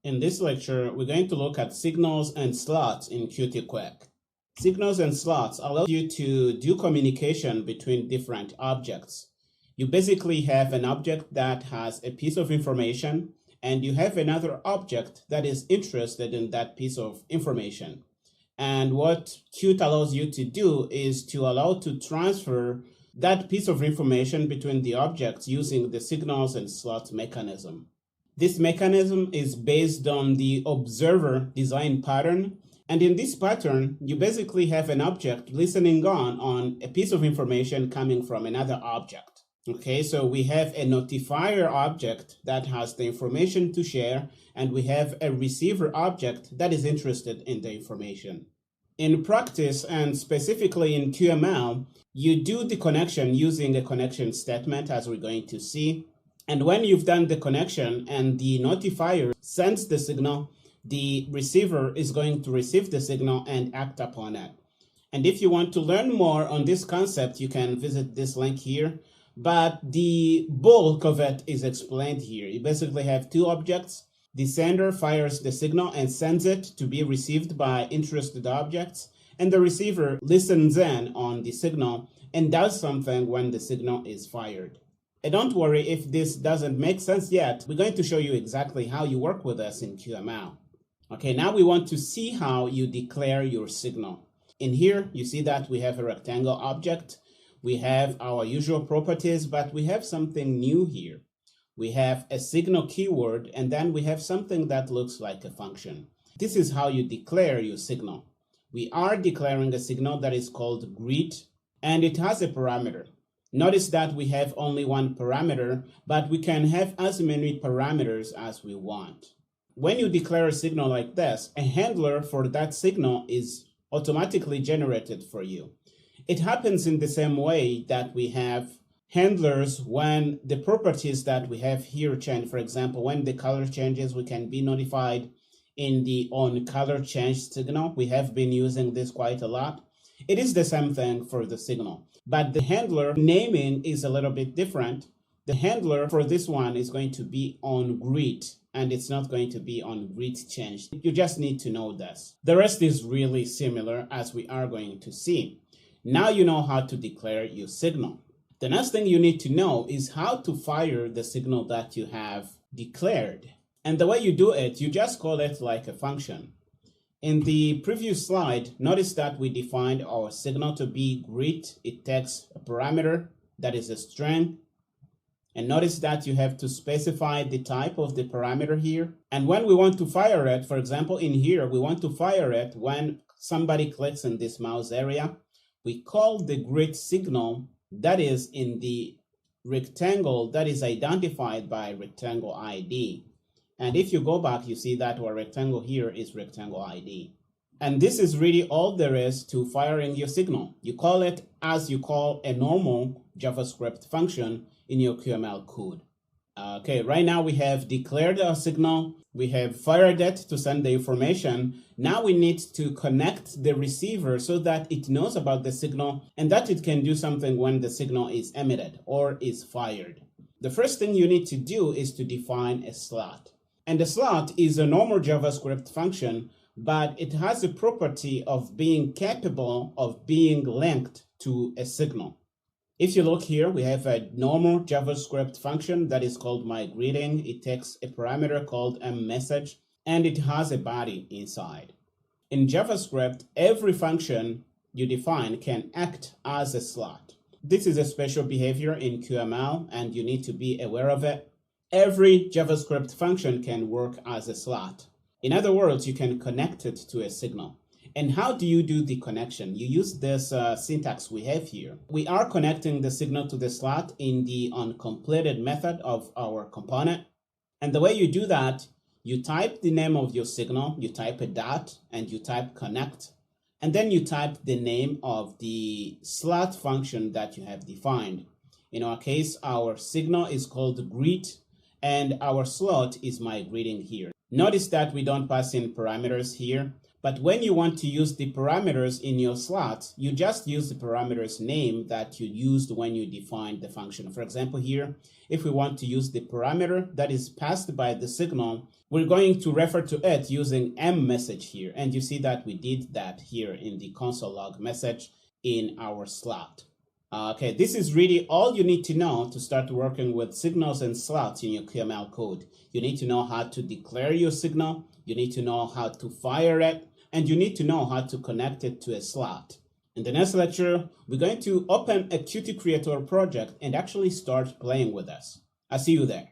In this lecture, we're going to look at signals and slots in Qt-Quick. Signals and slots allow you to do communication between different objects. You basically have an object that has a piece of information, and you have another object that is interested in that piece of information. And what Qt allows you to do is to allow to transfer that piece of information between the objects using the signals and slots mechanism. This mechanism is based on the observer design pattern. And in this pattern, you basically have an object listening on a piece of information coming from another object. Okay, so we have a notifier object that has the information to share, and we have a receiver object that is interested in the information. In practice, and specifically in QML, you do the connection using a connection statement, as we're going to see. And when you've done the connection and the notifier sends the signal, the receiver is going to receive the signal and act upon it. And if you want to learn more on this concept, you can visit this link here. But the bulk of it is explained here. You basically have two objects. The sender fires the signal and sends it to be received by interested objects. And the receiver listens in on the signal and does something when the signal is fired. And don't worry if this doesn't make sense yet. We're going to show you exactly how you work with this in QML. Okay, now we want to see how you declare your signal. In here, you see that we have a rectangle object. We have our usual properties, but we have something new here. We have a signal keyword, and then we have something that looks like a function. This is how you declare your signal. We are declaring a signal that is called greet, and it has a parameter. Notice that we have only one parameter, but we can have as many parameters as we want. When you declare a signal like this, a handler for that signal is automatically generated for you. It happens in the same way that we have handlers when the properties that we have here change. For example, when the color changes, we can be notified in the onColorChange signal. We have been using this quite a lot. It is the same thing for the signal, but the handler naming is a little bit different. The handler for this one is going to be onGreet, and it's not going to be onGreetChange. You just need to know this. The rest is really similar, as we are going to see. Now you know how to declare your signal. The next thing you need to know is how to fire the signal that you have declared. And the way you do it, you just call it like a function. In the previous slide, notice that we defined our signal to be greet. It takes a parameter that is a string. And notice that you have to specify the type of the parameter here. And when we want to fire it, for example, in here, we want to fire it when somebody clicks in this mouse area. We call the greet signal that is in the rectangle that is identified by rectangle ID. And if you go back, you see that our rectangle here is rectangle ID. And this is really all there is to firing your signal. You call it as you call a normal JavaScript function in your QML code. Okay, right now we have declared our signal. We have fired it to send the information. Now we need to connect the receiver so that it knows about the signal and that it can do something when the signal is emitted or is fired. The first thing you need to do is to define a slot. And a slot is a normal JavaScript function, but it has a property of being capable of being linked to a signal. If you look here, we have a normal JavaScript function that is called myGreeting. It takes a parameter called mMessage, and it has a body inside. In JavaScript, every function you define can act as a slot. This is a special behavior in QML, and you need to be aware of it. Every JavaScript function can work as a slot. In other words, you can connect it to a signal. And how do you do the connection? You use this syntax we have here. We are connecting the signal to the slot in the onCompleted method of our component. And the way you do that, you type the name of your signal, you type a dot, and you type connect. And then you type the name of the slot function that you have defined. In our case, our signal is called greet, and our slot is myGreeting here. Notice that we don't pass in parameters here. But when you want to use the parameters in your slot, you just use the parameters name that you used when you defined the function. For example, here, if we want to use the parameter that is passed by the signal, we're going to refer to it using mMessage here. And you see that we did that here in the console log message in our slot. Okay, this is really all you need to know to start working with signals and slots in your QML code. You need to know how to declare your signal, you need to know how to fire it, and you need to know how to connect it to a slot. In the next lecture, we're going to open a Qt Creator project and actually start playing with this. I'll see you there.